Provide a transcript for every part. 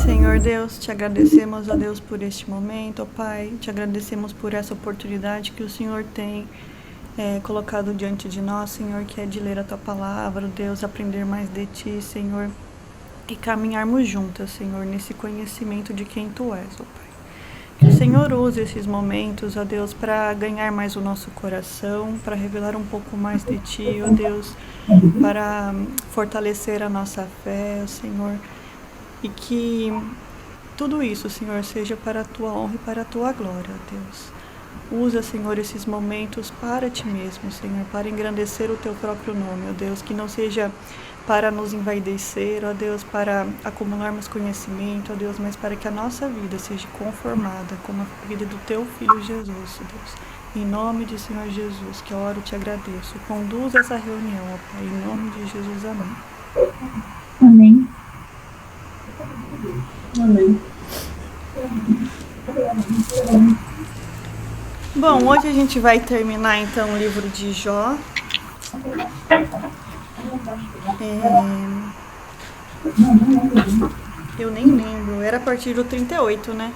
Senhor Deus, te agradecemos, ó Deus, por este momento, ó Pai. Te agradecemos por essa oportunidade que o Senhor tem colocado diante de nós, Senhor, que é de ler a Tua palavra, ó Deus, aprender mais de Ti, Senhor, e caminharmos juntas, Senhor, nesse conhecimento de quem Tu és, ó Pai. Que o Senhor use esses momentos, ó Deus, para ganhar mais o nosso coração, para revelar um pouco mais de Ti, ó Deus, para fortalecer a nossa fé, ó Senhor, e que tudo isso, Senhor, seja para a Tua honra e para a Tua glória, ó Deus. Usa, Senhor, esses momentos para Ti mesmo, Senhor, para engrandecer o Teu próprio nome, ó Deus, que não seja para nos envaidecer, ó Deus, para acumularmos conhecimento, ó Deus, mas para que a nossa vida seja conformada com a vida do Teu Filho Jesus, ó Deus. Em nome de Senhor Jesus, que eu oro e te agradeço. Conduz essa reunião, ó Pai, em nome de Jesus, amém. Amém. Amém. Bom, hoje a gente vai terminar então o livro de Jó. Eu nem lembro, era a partir do 38, né?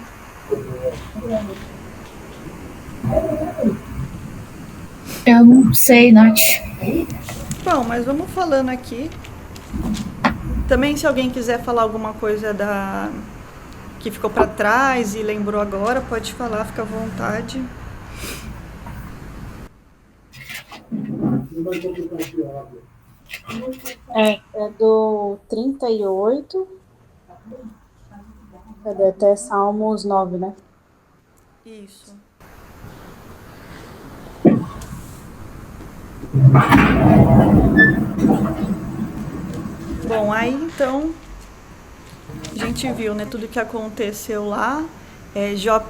Eu não sei, Nath. Bom, mas vamos falando aqui. Também, se alguém quiser falar alguma coisa que ficou para trás e lembrou agora, pode falar, fica à vontade. É do 38 até Salmos 9, né? Isso. Bom, aí então a gente viu, né, tudo que aconteceu lá. Jó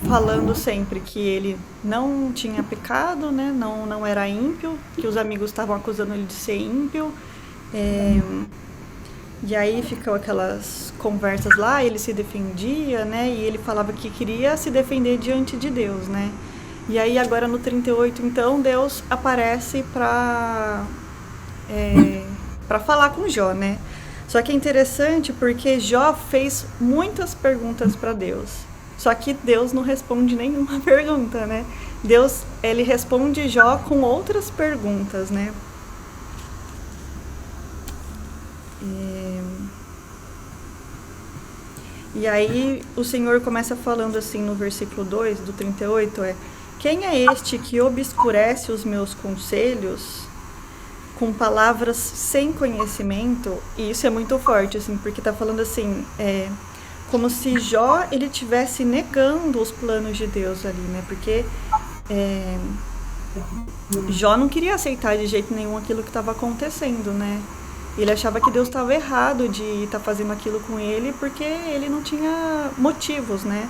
falando sempre que ele não tinha pecado, né, não era ímpio, que os amigos estavam acusando ele de ser ímpio. E aí ficou aquelas conversas lá, ele se defendia, né, e ele falava que queria se defender diante de Deus, né. E aí agora no 38, então, Deus aparece para falar com Jó, né. Só que é interessante porque Jó fez muitas perguntas para Deus. Só que Deus não responde nenhuma pergunta, né? Deus, ele responde Jó com outras perguntas, né? E aí o Senhor começa falando assim no versículo 2 do 38, quem é este que obscurece os meus conselhos com palavras sem conhecimento? E isso é muito forte, assim, porque tá falando assim, como se Jó, ele estivesse negando os planos de Deus ali, né? Porque Jó não queria aceitar de jeito nenhum aquilo que estava acontecendo, né? Ele achava que Deus estava errado de estar fazendo aquilo com ele, porque ele não tinha motivos, né?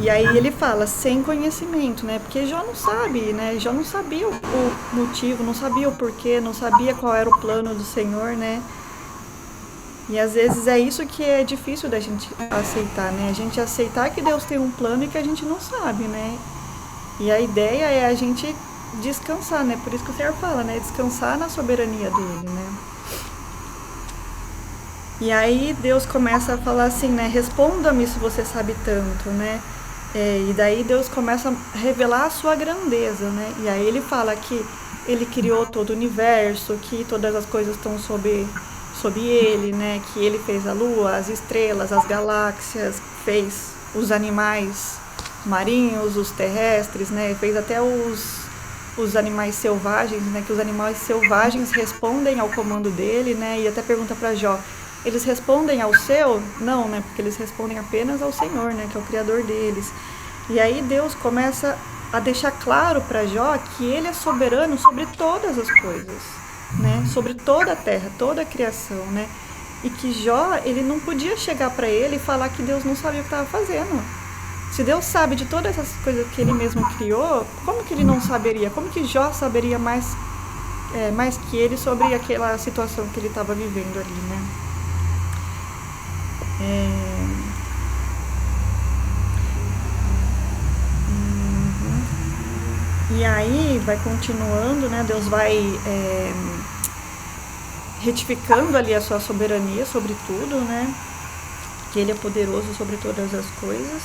E aí ele fala, sem conhecimento, né? Porque Jó não sabe, né? Jó não sabia o motivo, não sabia o porquê, não sabia qual era o plano do Senhor, né? E às vezes é isso que é difícil da gente aceitar, né? A gente aceitar que Deus tem um plano e que a gente não sabe, né? E a ideia é a gente descansar, né? Por isso que o Senhor fala, né? Descansar na soberania dele, né? E aí Deus começa a falar assim, né? Responda-me se você sabe tanto, né? E daí Deus começa a revelar a sua grandeza, né? E aí ele fala que ele criou todo o universo, que todas as coisas estão sob ele, né? Que ele fez a lua, as estrelas, as galáxias, fez os animais marinhos, os terrestres, né? Fez até os animais selvagens, né? Que os animais selvagens respondem ao comando dele, né? E até pergunta para Jó, eles respondem ao seu? Não, né? Porque eles respondem apenas ao Senhor, né? Que é o Criador deles. E aí Deus começa a deixar claro para Jó que ele é soberano sobre todas as coisas, né? Sobre toda a terra, toda a criação, né? E que Jó, ele não podia chegar para ele e falar que Deus não sabia o que estava fazendo. Se Deus sabe de todas essas coisas que ele mesmo criou, como que ele não saberia? Como que Jó saberia mais que ele sobre aquela situação que ele estava vivendo ali, né? E aí vai continuando, né? Deus vai retificando ali a sua soberania sobre tudo, né? que ele é poderoso sobre todas as coisas.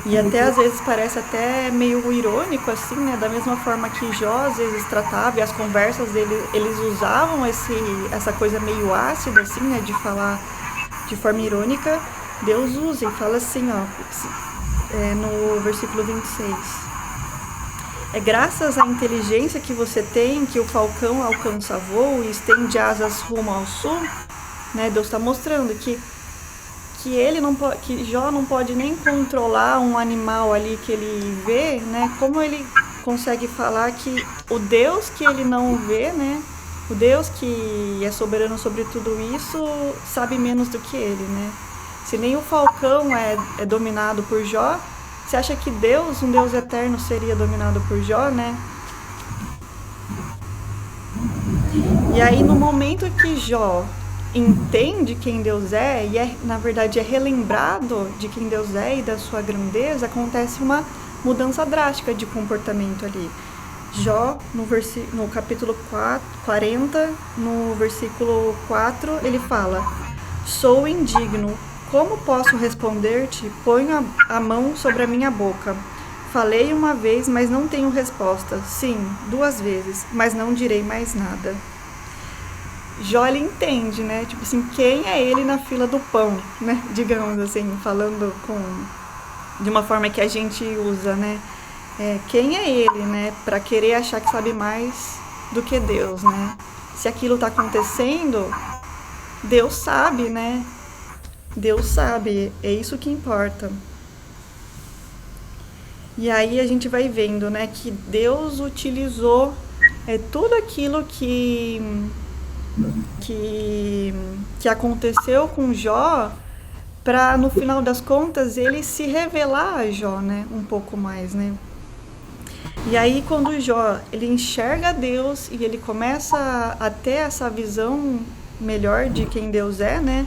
E até às vezes parece até meio irônico, assim, né? Da mesma forma que Jó às vezes tratava, e as conversas dele, eles usavam essa coisa meio ácida, assim, né? De falar de forma irônica. Deus usa e fala assim, ó, no versículo 26. É graças à inteligência que você tem que o falcão alcança voo e estende asas rumo ao sul, né? Deus está mostrando que ele não pode, que Jó não pode nem controlar um animal ali que ele vê, né? Como ele consegue falar que o Deus que ele não vê, né? O Deus que é soberano sobre tudo isso sabe menos do que ele, né? Se nem o falcão é dominado por Jó, você acha que Deus, um Deus eterno, seria dominado por Jó, né? E aí no momento que Jó entende quem Deus é e na verdade é relembrado de quem Deus é e da sua grandeza, acontece uma mudança drástica de comportamento ali. Jó, no capítulo 40, no versículo 4, ele fala: sou indigno, como posso responder-te? Ponho a mão sobre a minha boca. Falei uma vez, mas não tenho resposta. Sim, 2 vezes, mas não direi mais nada. Jó, ele entende, né? Tipo assim, quem é ele na fila do pão, né? Digamos assim, falando de uma forma que a gente usa, né? Quem é ele, né? Para querer achar que sabe mais do que Deus, né? Se aquilo tá acontecendo, Deus sabe, né? Deus sabe, é isso que importa. E aí a gente vai vendo, né? Que Deus utilizou tudo aquilo que aconteceu com Jó, para no final das contas ele se revelar a Jó, né, um pouco mais, né? E aí quando Jó ele enxerga Deus e ele começa a ter essa visão melhor de quem Deus é, né?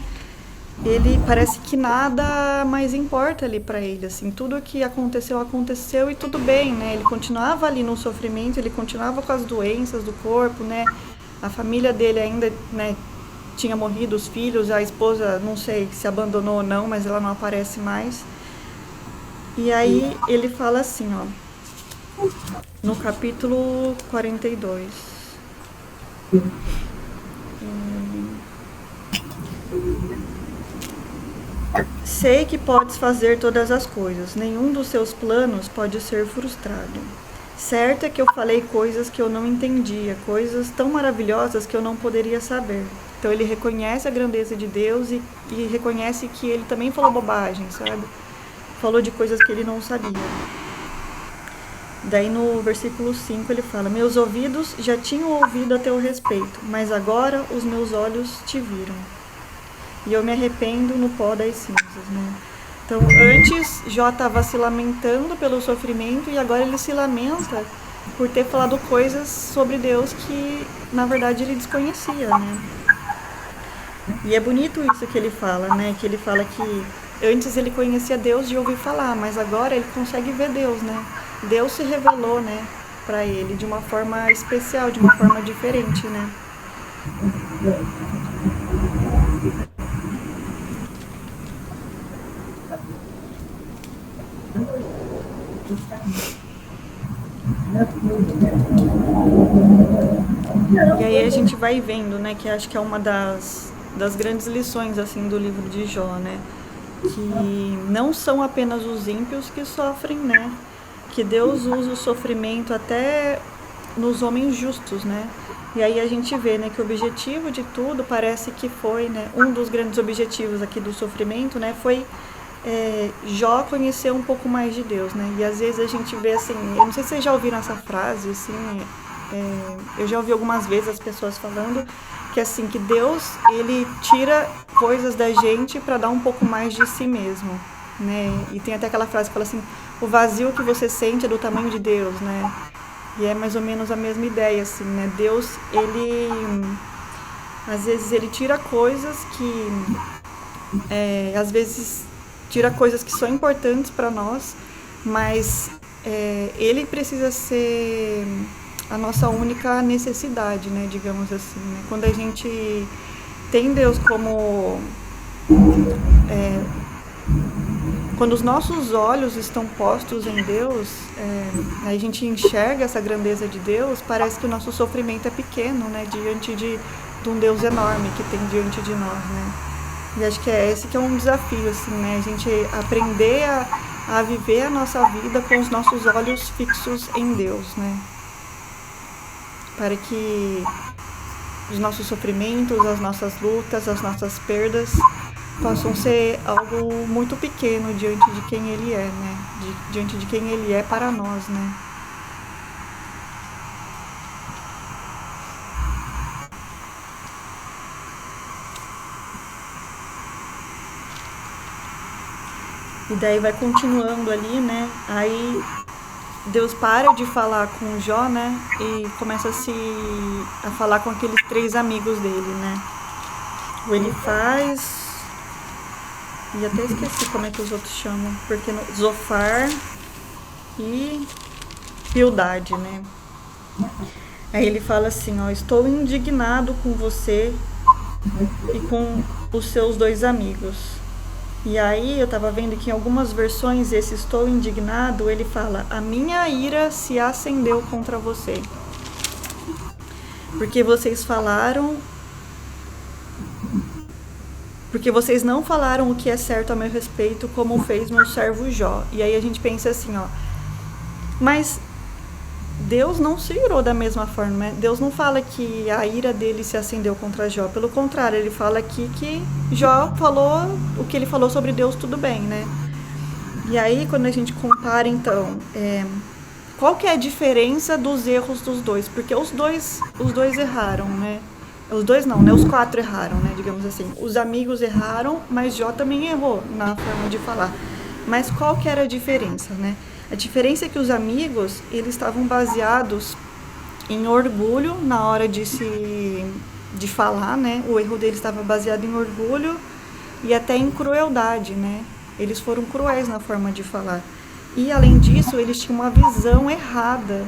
Ele parece que nada mais importa ali para ele, assim, tudo que aconteceu e tudo bem, né? Ele continuava ali no sofrimento, ele continuava com as doenças do corpo, né? A família dele ainda, né, tinha morrido, os filhos, a esposa, não sei se abandonou ou não, mas ela não aparece mais. E aí ele fala assim, ó, no capítulo 42. Sei que podes fazer todas as coisas, nenhum dos seus planos pode ser frustrado. Certo é que eu falei coisas que eu não entendia, coisas tão maravilhosas que eu não poderia saber. Então ele reconhece a grandeza de Deus e reconhece que ele também falou bobagem, sabe? Falou de coisas que ele não sabia. Daí no versículo 5 ele fala: meus ouvidos já tinham ouvido a teu respeito, mas agora os meus olhos te viram. E eu me arrependo no pó das cinzas, né? Então, antes, Jó estava se lamentando pelo sofrimento e agora ele se lamenta por ter falado coisas sobre Deus que, na verdade, ele desconhecia, né? E é bonito isso que ele fala, né? Que ele fala que antes ele conhecia Deus de ouvir falar, mas agora ele consegue ver Deus, né? Deus se revelou, né, para ele de uma forma especial, de uma forma diferente, né? E aí a gente vai vendo, né, que acho que é uma das grandes lições, assim, do livro de Jó, né? Que não são apenas os ímpios que sofrem, né? Que Deus usa o sofrimento até nos homens justos, né? E aí a gente vê, né, que o objetivo de tudo parece que foi, né, um dos grandes objetivos aqui do sofrimento, né, foi Jó conhecer um pouco mais de Deus, né? E às vezes a gente vê assim, eu não sei se vocês já ouviram essa frase, assim, eu já ouvi algumas vezes as pessoas falando que assim, que Deus, ele tira coisas da gente para dar um pouco mais de si mesmo, né? E tem até aquela frase que fala assim, o vazio que você sente é do tamanho de Deus, né? E é mais ou menos a mesma ideia, assim, né? Deus, ele, às vezes, ele tira coisas que, às vezes, tira coisas que são importantes para nós, mas ele precisa ser a nossa única necessidade, né, digamos assim, né? Quando a gente tem Deus como quando os nossos olhos estão postos em Deus, a gente enxerga essa grandeza de Deus, parece que o nosso sofrimento é pequeno, né, diante de um Deus enorme que tem diante de nós, né? E acho que esse que é um desafio, assim, né, a gente aprender a viver a nossa vida com os nossos olhos fixos em Deus, né? Para que os nossos sofrimentos, as nossas lutas, as nossas perdas possam ser algo muito pequeno diante de quem Ele é, né? Diante de quem Ele é para nós, né? E daí vai continuando ali, né? Aí Deus para de falar com Jó, né? E começa a falar com aqueles 3 amigos dele, né? O Elifaz, e até esqueci como é que os outros chamam, porque Zofar e Bildade, né? Aí ele fala assim, ó, estou indignado com você e com os seus 2 amigos. E aí eu tava vendo que em algumas versões esse estou indignado, ele fala, a minha ira se acendeu contra você. Porque vocês não falaram o que é certo a meu respeito, como fez meu servo Jó. E aí a gente pensa assim, ó, mas Deus não se irou da mesma forma, né? Deus não fala que a ira dele se acendeu contra Jó. Pelo contrário, ele fala aqui que Jó falou o que ele falou sobre Deus, tudo bem, né? E aí, quando a gente compara, então, qual que é a diferença dos erros dos dois? Porque os dois erraram, né? Os dois não, né? Os 4 erraram, né? Digamos assim. Os amigos erraram, mas Jó também errou na forma de falar. Mas qual que era a diferença, né? A diferença é que os amigos, eles estavam baseados em orgulho na hora de falar, né? O erro deles estava baseado em orgulho e até em crueldade, né? Eles foram cruéis na forma de falar. E, além disso, eles tinham uma visão errada,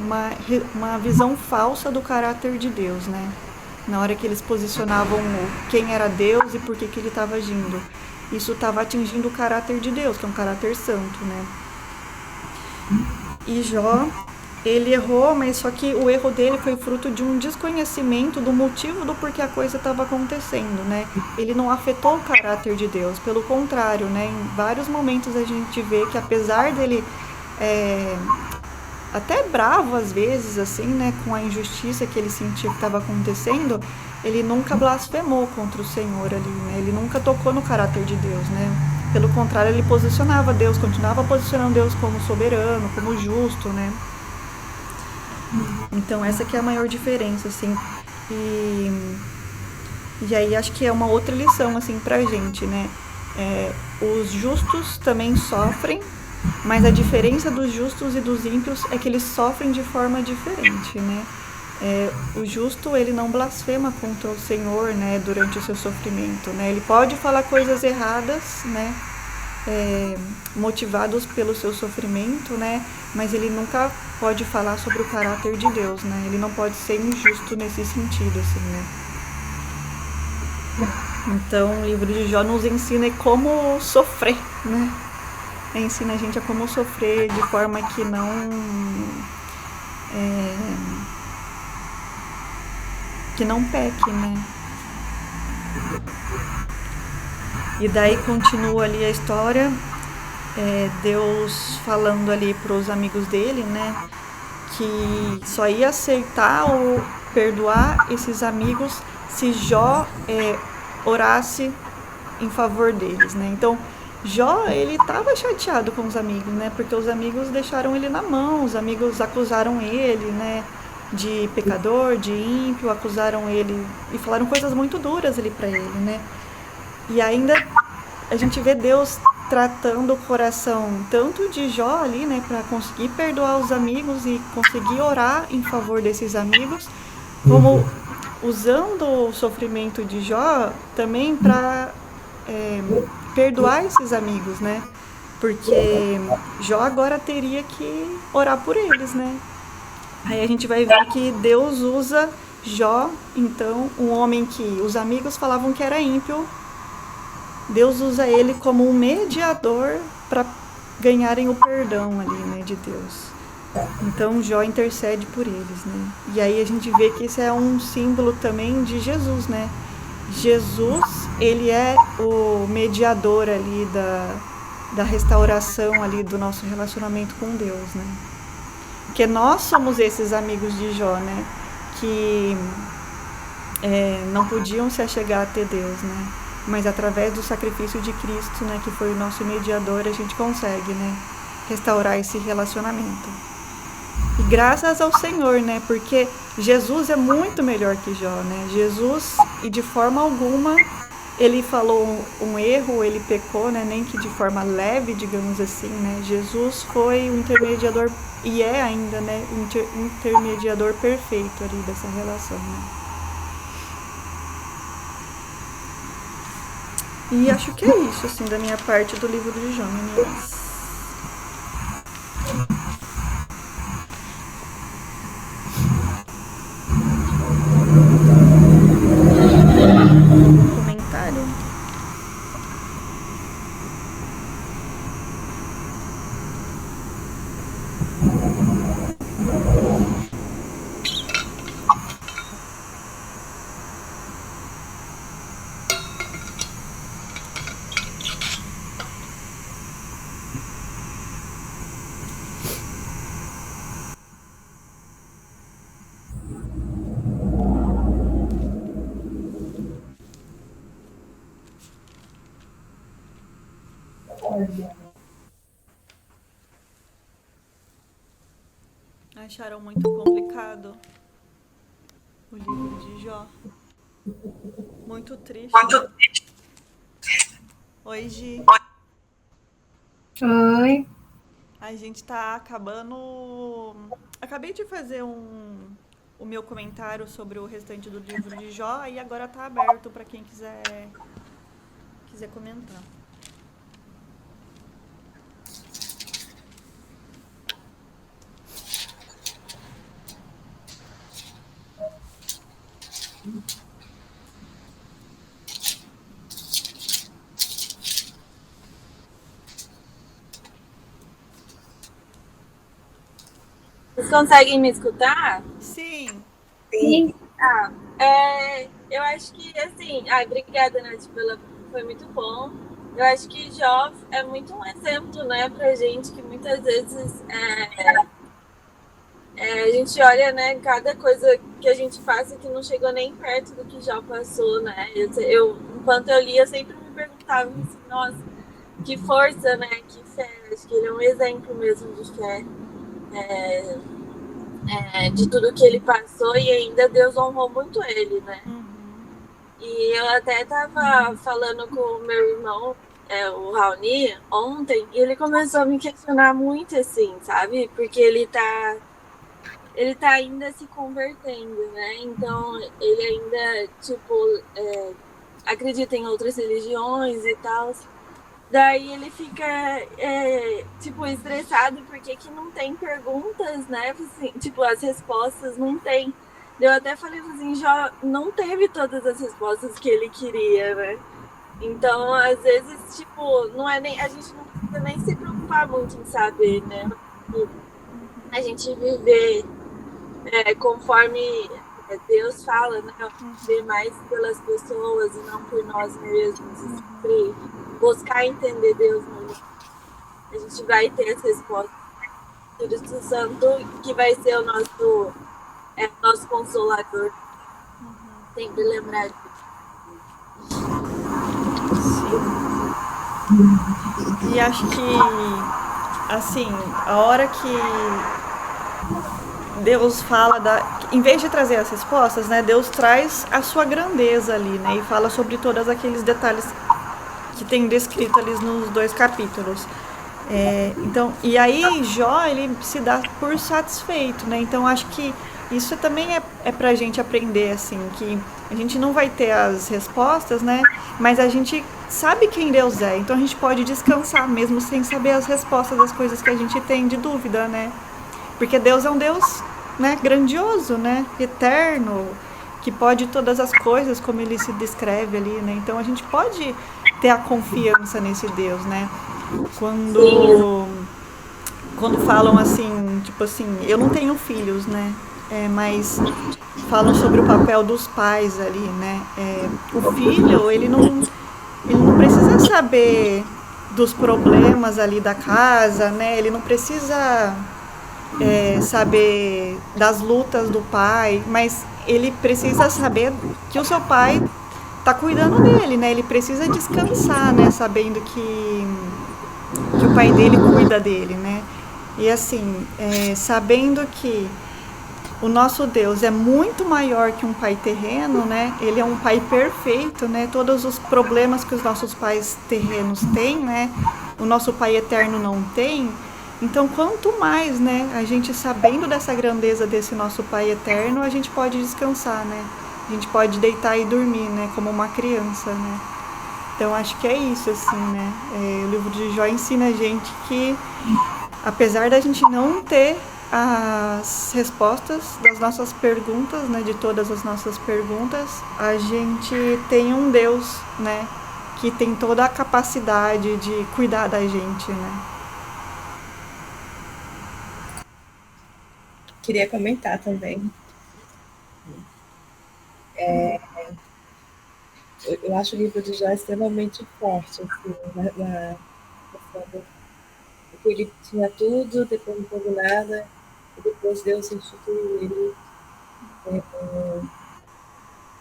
uma visão falsa do caráter de Deus, né? Na hora que eles posicionavam quem era Deus e por que ele estava agindo. Isso estava atingindo o caráter de Deus, que é um caráter santo, né? E Jó, ele errou, mas só que o erro dele foi fruto de um desconhecimento do motivo do porquê a coisa estava acontecendo, né? Ele não afetou o caráter de Deus, pelo contrário, né? Em vários momentos a gente vê que apesar dele até bravo às vezes, assim, né? Com a injustiça que ele sentia que estava acontecendo, ele nunca blasfemou contra o Senhor ali, né? Ele nunca tocou no caráter de Deus, né? Pelo contrário, ele posicionava Deus, continuava posicionando Deus como soberano, como justo, né? Então, essa que é a maior diferença, assim. E aí, acho que é uma outra lição, assim, pra gente, né? Os justos também sofrem, mas a diferença dos justos e dos ímpios é que eles sofrem de forma diferente, né? O justo, ele não blasfema contra o Senhor, né, durante o seu sofrimento, né? Ele pode falar coisas erradas, né, motivados pelo seu sofrimento, né, mas ele nunca pode falar sobre o caráter de Deus, né? Ele não pode ser injusto nesse sentido, assim, né? Então, o livro de Jó nos ensina como sofrer, né? Ensina a gente a como sofrer de forma que não peque, né? E daí continua ali a história, Deus falando ali para os amigos dele, né? Que só ia aceitar ou perdoar esses amigos se Jó orasse em favor deles, né? Então, Jó, ele estava chateado com os amigos, né? Porque os amigos deixaram ele na mão, os amigos acusaram ele, né? De pecador, de ímpio, acusaram ele e falaram coisas muito duras ali para ele, né? E ainda a gente vê Deus tratando o coração tanto de Jó ali, né, para conseguir perdoar os amigos e conseguir orar em favor desses amigos, como usando o sofrimento de Jó também para perdoar esses amigos, né? Porque Jó agora teria que orar por eles, né? Aí a gente vai ver que Deus usa Jó, então, um homem que os amigos falavam que era ímpio, Deus usa ele como um mediador para ganharem o perdão ali, né, de Deus. Então Jó intercede por eles, né? E aí a gente vê que isso é um símbolo também de Jesus, né? Jesus, ele é o mediador ali da restauração ali do nosso relacionamento com Deus, né? Porque nós somos esses amigos de Jó, né? Que não podiam se achegar até Deus, né? Mas através do sacrifício de Cristo, né? Que foi o nosso mediador, a gente consegue, né? Restaurar esse relacionamento. E graças ao Senhor, né? Porque Jesus é muito melhor que Jó, né? Jesus, e de forma alguma, ele falou um erro, ele pecou, né? Nem que de forma leve, digamos assim, né? Jesus foi o intermediador, e é ainda, né? O intermediador perfeito ali dessa relação, né? E acho que é isso, assim, da minha parte do livro de Jó, meninas. Comentário? Acharam muito complicado o livro de Jó? Muito triste. Oi, Gi. Oi. A gente tá acabando. Acabei de fazer o meu comentário sobre o restante do livro de Jó e agora tá aberto para quem quiser comentar. Vocês conseguem me escutar? Sim. Sim. Eu acho que, assim... obrigada, Nath, foi muito bom. Eu acho que Jó é muito um exemplo, né, pra gente, que muitas vezes a gente olha, né, cada coisa que a gente passa que não chegou nem perto do que Jó passou, né? Enquanto eu lia, eu sempre me perguntava assim, nossa, que força, né, que fé. Acho que ele é um exemplo mesmo de fé. De tudo que ele passou e ainda Deus honrou muito ele, né? E eu até tava falando com o meu irmão, o Raoni, ontem, e ele começou a me questionar muito, assim, sabe? Porque ele tá ainda se convertendo, né? Então, ele ainda, tipo, acredita em outras religiões e tal. Daí ele fica, tipo, estressado porque que não tem perguntas, né? Assim, tipo, as respostas não tem. Eu até falei assim, Jó não teve todas as respostas que ele queria, né? Então, às vezes, tipo, não é nem, a gente não precisa nem se preocupar muito em saber, né? A gente viver conforme Deus fala, né? Viver mais pelas pessoas e não por nós mesmos. Sempre buscar entender Deus mesmo. A gente vai ter as respostas. O Espírito Santo que vai ser o nosso consolador. Sempre lembrar disso. E acho que, assim, a hora que Deus fala em vez de trazer as respostas, né, Deus traz a sua grandeza ali, né, e fala sobre todos aqueles detalhes que tem descrito ali nos 2 capítulos. Então, e aí Jó, ele se dá por satisfeito, né? Então acho que isso também é pra gente aprender, assim, que a gente não vai ter as respostas, né? Mas a gente sabe quem Deus é, então a gente pode descansar mesmo sem saber as respostas das coisas que a gente tem de dúvida, né? Porque Deus é um Deus né, grandioso, né, eterno, que pode todas as coisas, como ele se descreve ali, né? Então a gente pode ter a confiança nesse Deus, né? Quando quando falam assim, tipo assim, eu não tenho filhos, né? Mas falam sobre o papel dos pais ali, né? O filho, ele não precisa saber dos problemas ali da casa, né? Ele não precisa saber das lutas do pai, mas ele precisa saber que o seu pai tá cuidando dele, né? Ele precisa descansar, né? Sabendo que o pai dele cuida dele, né? E assim, sabendo que o nosso Deus é muito maior que um pai terreno, né? Ele é um pai perfeito, né? Todos os problemas que os nossos pais terrenos têm, né? O nosso pai eterno não tem. Então, quanto mais, né? A gente sabendo dessa grandeza desse nosso pai eterno, a gente pode descansar, né? A gente pode deitar e dormir, né? Como uma criança, né? Então, acho que é isso, assim, né? O livro de Jó ensina a gente que, apesar da gente não ter as respostas das nossas perguntas, né, de todas as nossas perguntas, a gente tem um Deus, né, que tem toda a capacidade de cuidar da gente, né? Queria comentar também. Eu acho o livro de Jó extremamente forte, assim, na questão que ele tinha tudo, depois não teve nada, e depois Deus substituiu ele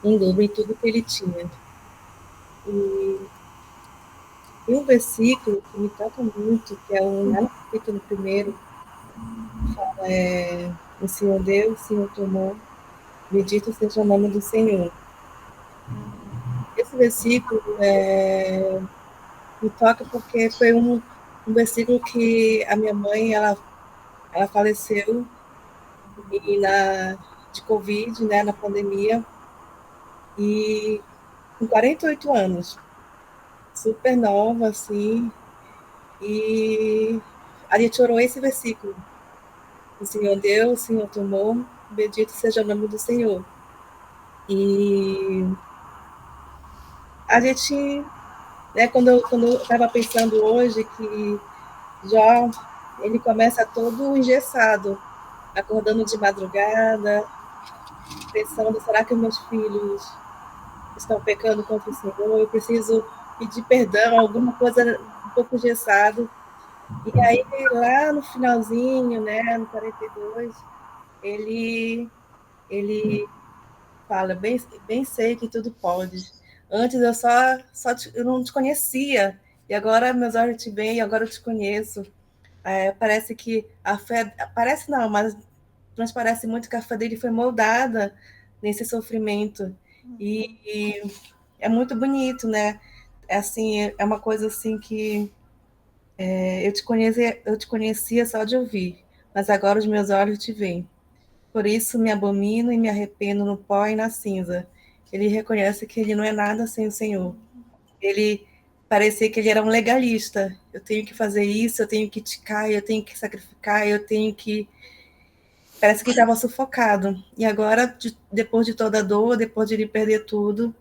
em dobro em tudo que ele tinha. E um versículo que me toca muito, que é lá no capítulo 1, o Senhor deu, o Senhor tomou, bendito seja o nome do Senhor. Esse versículo me toca porque foi um versículo que a minha mãe, ela faleceu de Covid, né, na pandemia, e com 48 anos, super nova, assim, e a gente orou esse versículo. O Senhor deu, o Senhor tomou, bendito seja o nome do Senhor. E a gente, né, quando eu estava pensando hoje que Jó, ele começa todo engessado, acordando de madrugada, pensando, será que meus filhos estão pecando contra o Senhor? Eu preciso pedir perdão, alguma coisa um pouco engessado. E aí, lá no finalzinho, né, no 42, ele fala, bem sei que tudo pode. Antes eu não te conhecia, e agora meus olhos te veem, agora eu te conheço. Parece que a fé, parece não, mas transparece muito que a fé dele foi moldada nesse sofrimento. E é muito bonito, né? Assim, é uma coisa assim que eu te conhecia só de ouvir, mas agora os meus olhos te veem. Por isso me abomino e me arrependo no pó e na cinza. Ele reconhece que ele não é nada sem o Senhor. Ele parecia que ele era um legalista. Eu tenho que fazer isso, eu tenho que ticar, eu tenho que sacrificar, eu tenho que... Parece que ele estava sufocado. E agora, depois de toda a dor, depois de ele perder tudo,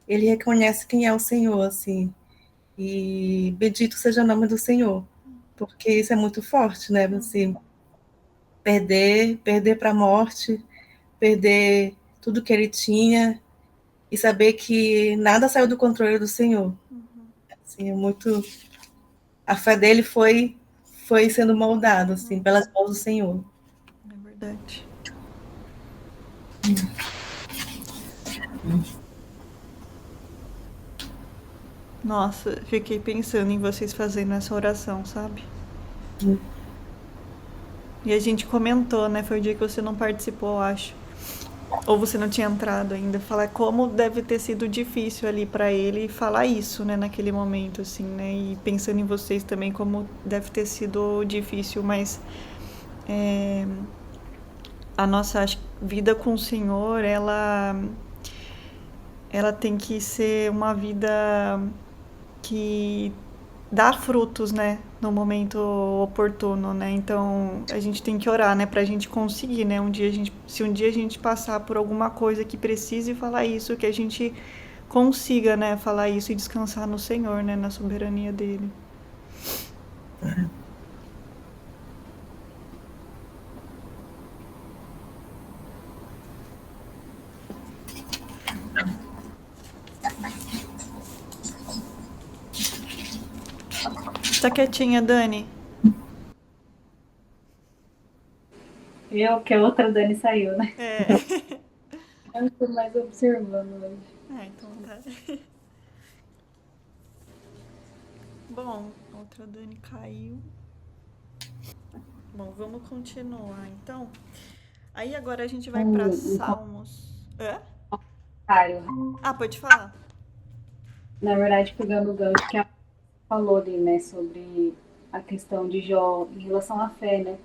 ele reconhece quem é o Senhor, assim. E bendito seja o nome do Senhor. Porque isso é muito forte, né? Você perder para a morte, perder tudo que ele tinha e saber que nada saiu do controle do Senhor. Assim, é muito... A fé dele foi sendo moldada assim, pelas mãos do Senhor. É verdade. Nossa, fiquei pensando em vocês fazendo essa oração, sabe? E a gente comentou, né? Foi o dia que você não participou, eu acho. Ou você não tinha entrado ainda. Falar como deve ter sido difícil ali pra ele falar isso, né? Naquele momento, assim, né? E pensando em vocês também, como deve ter sido difícil. Mas a nossa vida com o Senhor, ela tem que ser uma vida que dá frutos, né, no momento oportuno, né? Então a gente tem que orar, né, pra gente conseguir, né? Se um dia a gente passar por alguma coisa que precise falar isso, que a gente consiga, né, falar isso e descansar no Senhor, né, na soberania dele. Tá quietinha, Dani? Que a outra Dani saiu, né? É. Eu tô mais observando hoje. Então tá. Bom, outra Dani caiu. Bom, vamos continuar então. Aí agora a gente vai para Salmos. É? Pode falar. Na verdade, pegando o gancho que a falou ali, né, sobre a questão de Jó em relação à fé, né?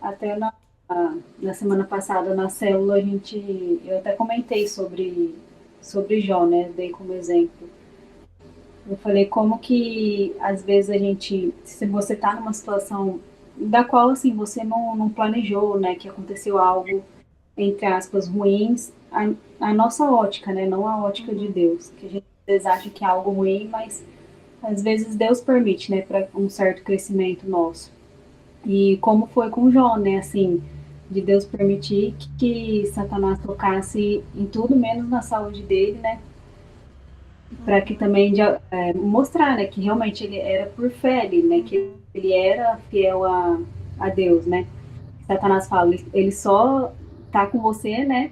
Até na semana passada, na célula, eu até comentei sobre Jó, né? Dei como exemplo. Eu falei como que, às vezes, se você tá numa situação da qual, assim, você não planejou, né? Que aconteceu algo, entre aspas, ruins, a nossa ótica, né? Não a ótica de Deus. Que a gente às vezes acha que é algo ruim, mas às vezes Deus permite, né? Para um certo crescimento nosso. E como foi com Jó, né? Assim, de Deus permitir que Satanás tocasse em tudo menos na saúde dele, né? Para que também mostrar, né, que realmente ele era por fé ali, né, que ele era fiel a Deus, né. Satanás fala, ele só tá com você, né,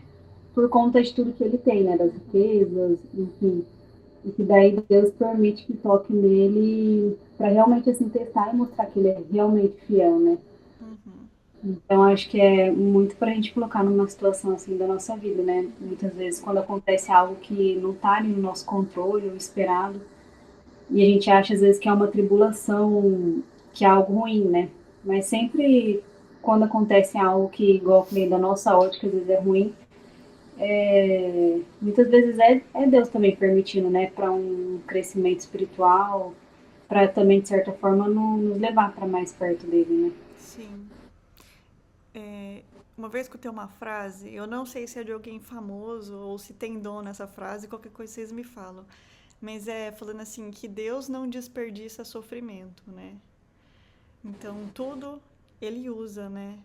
por conta de tudo que ele tem, né, das riquezas, enfim. E que daí Deus permite que toque nele para realmente assim testar e mostrar que ele é realmente fiel, né. Então, acho que é muito para a gente colocar numa situação assim da nossa vida, né? Muitas vezes, quando acontece algo que não está ali no nosso controle ou esperado, e a gente acha, às vezes, que é uma tribulação, que é algo ruim, né? Mas sempre, quando acontece algo que, igual eu falei, da nossa ótica, às vezes é ruim, muitas vezes é Deus também permitindo, né? Para um crescimento espiritual, para também, de certa forma, nos levar para mais perto dele, né? Sim. Uma vez escutei uma frase, eu não sei se é de alguém famoso ou se tem dom nessa frase, qualquer coisa vocês me falam. Mas falando assim, que Deus não desperdiça sofrimento, né? Então, tudo Ele usa, né?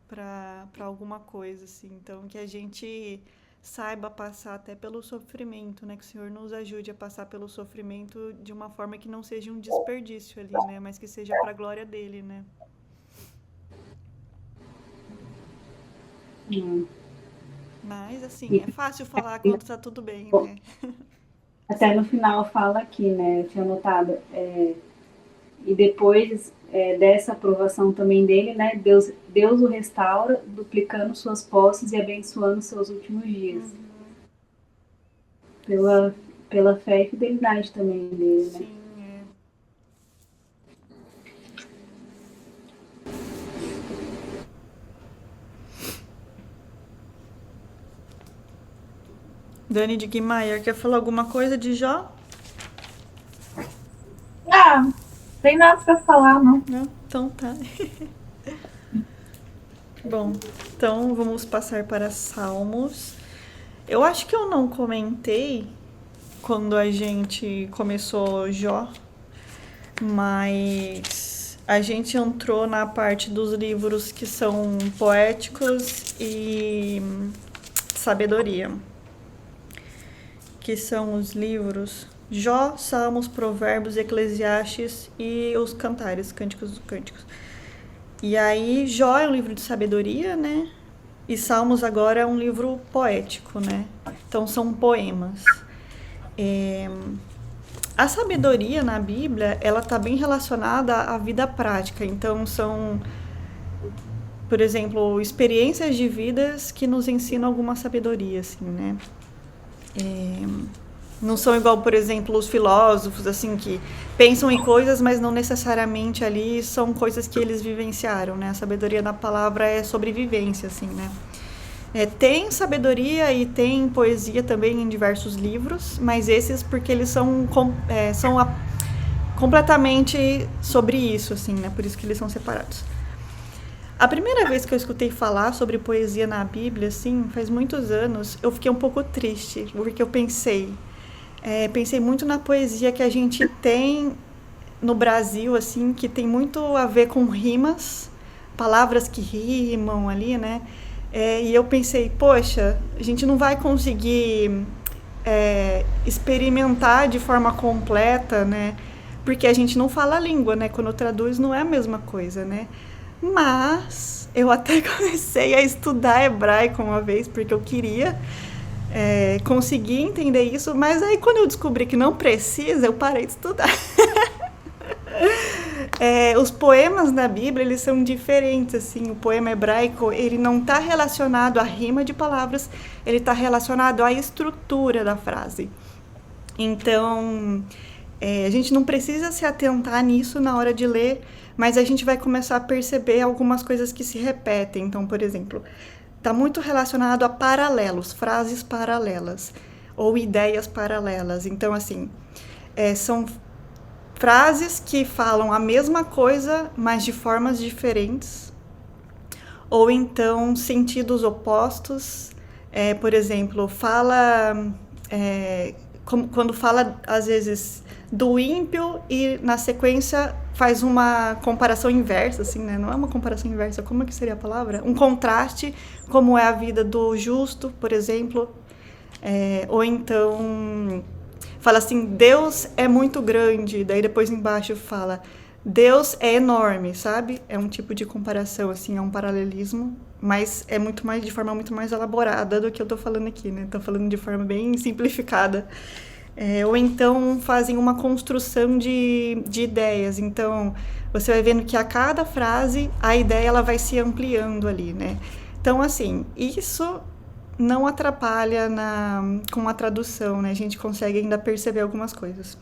Pra alguma coisa, assim. Então, que a gente saiba passar até pelo sofrimento, né? Que o Senhor nos ajude a passar pelo sofrimento de uma forma que não seja um desperdício ali, né? Mas que seja pra glória dele, né? Mas, assim, é fácil falar quando tá tudo bem, né? Até no final fala aqui, né? Eu tinha notado. E depois dessa aprovação também dele, né? Deus o restaura, duplicando suas posses e abençoando seus últimos dias. Pela fé e fidelidade também dele, né? Sim, Dani de Guimayer, quer falar alguma coisa de Jó? Não tem nada pra falar, não. Não? Então tá. Bom, então vamos passar para Salmos. Eu acho que eu não comentei quando a gente começou Jó, mas a gente entrou na parte dos livros que são poéticos e sabedoria, que são os livros Jó, Salmos, Provérbios, Eclesiastes e os Cantares, Cânticos dos Cânticos. E aí, Jó é um livro de sabedoria, né? E Salmos agora é um livro poético, né? Então, são poemas. A sabedoria na Bíblia, ela tá bem relacionada à vida prática. Então, são, por exemplo, experiências de vidas que nos ensinam alguma sabedoria, assim, né? Não são igual, por exemplo, os filósofos, assim, que pensam em coisas, mas não necessariamente ali são coisas que eles vivenciaram, né? A sabedoria da palavra é sobrevivência, assim, né? Tem sabedoria e tem poesia também em diversos livros, mas esses porque eles são completamente sobre isso, assim, né? Por isso que eles são separados. A primeira vez que eu escutei falar sobre poesia na Bíblia, assim, faz muitos anos, eu fiquei um pouco triste, porque eu pensei muito na poesia que a gente tem no Brasil, assim, que tem muito a ver com rimas, palavras que rimam ali, né? E eu pensei, poxa, a gente não vai conseguir experimentar de forma completa, né? Porque a gente não fala a língua, né? Quando traduz não é a mesma coisa, né? Mas eu até comecei a estudar hebraico uma vez, porque eu queria conseguir entender isso, mas aí quando eu descobri que não precisa, eu parei de estudar. Os poemas da Bíblia, eles são diferentes, assim, o poema hebraico, ele não está relacionado à rima de palavras, ele está relacionado à estrutura da frase. Então, a gente não precisa se atentar nisso na hora de ler, mas a gente vai começar a perceber algumas coisas que se repetem. Então, por exemplo, está muito relacionado a paralelos, frases paralelas, ou ideias paralelas. Então, assim, são frases que falam a mesma coisa, mas de formas diferentes, ou então sentidos opostos. Por exemplo, quando fala, às vezes, do ímpio e na sequência faz uma comparação inversa, assim, né? Não é uma comparação inversa, como é que seria a palavra? Um contraste, como é a vida do justo, por exemplo. Ou então fala assim, Deus é muito grande, daí depois embaixo fala, Deus é enorme, sabe? É um tipo de comparação, assim, é um paralelismo, mas de forma muito mais elaborada do que eu tô falando aqui, né? Tô falando de forma bem simplificada. Ou então fazem uma construção de ideias, então você vai vendo que a cada frase a ideia ela vai se ampliando ali, né? Então, assim, isso não atrapalha com a tradução, né? A gente consegue ainda perceber algumas coisas.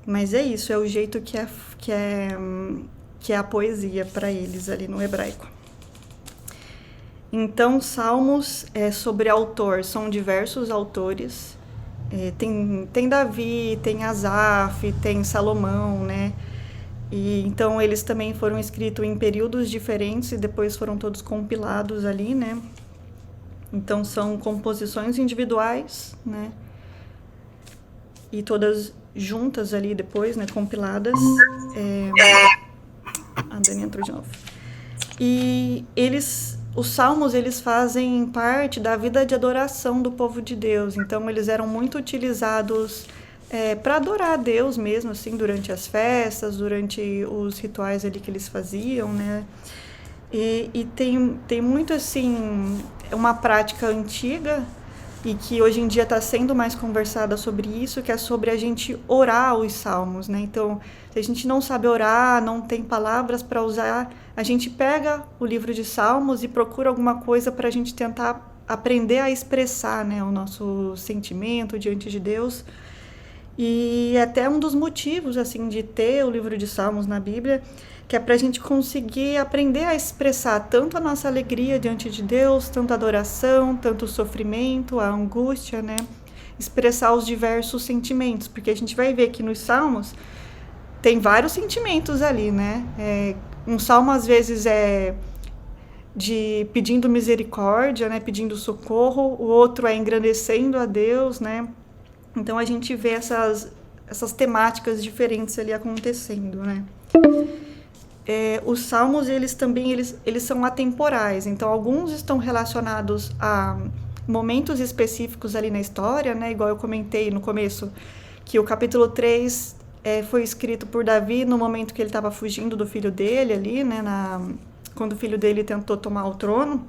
Mas é isso, é o jeito que é a poesia para eles ali no hebraico. Então, Salmos sobre autor, são diversos autores. Tem Davi, tem Asaf, tem Salomão, né? E então eles também foram escritos em períodos diferentes e depois foram todos compilados ali, né? Então são composições individuais, né? E todas juntas ali depois, né? Compiladas. A Dani entrou de novo. E os salmos, eles fazem parte da vida de adoração do povo de Deus. Então eles eram muito utilizados para adorar a Deus mesmo, assim, durante as festas, durante os rituais ali que eles faziam, né? E tem muito, assim, uma prática antiga e que hoje em dia está sendo mais conversada sobre isso, que é sobre a gente orar os salmos, né? Então, se a gente não sabe orar, não tem palavras para usar, a gente pega o livro de salmos e procura alguma coisa para a gente tentar aprender a expressar, né, o nosso sentimento diante de Deus. E até um dos motivos, assim, de ter o livro de Salmos na Bíblia, que é para a gente conseguir aprender a expressar tanto a nossa alegria diante de Deus, tanto a adoração, tanto o sofrimento, a angústia, né? Expressar os diversos sentimentos, porque a gente vai ver que nos Salmos tem vários sentimentos ali, né? Um salmo, às vezes, é de pedindo misericórdia, né? Pedindo socorro, o outro é engrandecendo a Deus, né? Então a gente vê essas temáticas diferentes ali acontecendo, né? Os salmos, eles também eles são atemporais, então alguns estão relacionados a momentos específicos ali na história, né? Igual eu comentei no começo, que o capítulo 3 foi escrito por Davi no momento que ele estava fugindo do filho dele ali, né? Quando o filho dele tentou tomar o trono.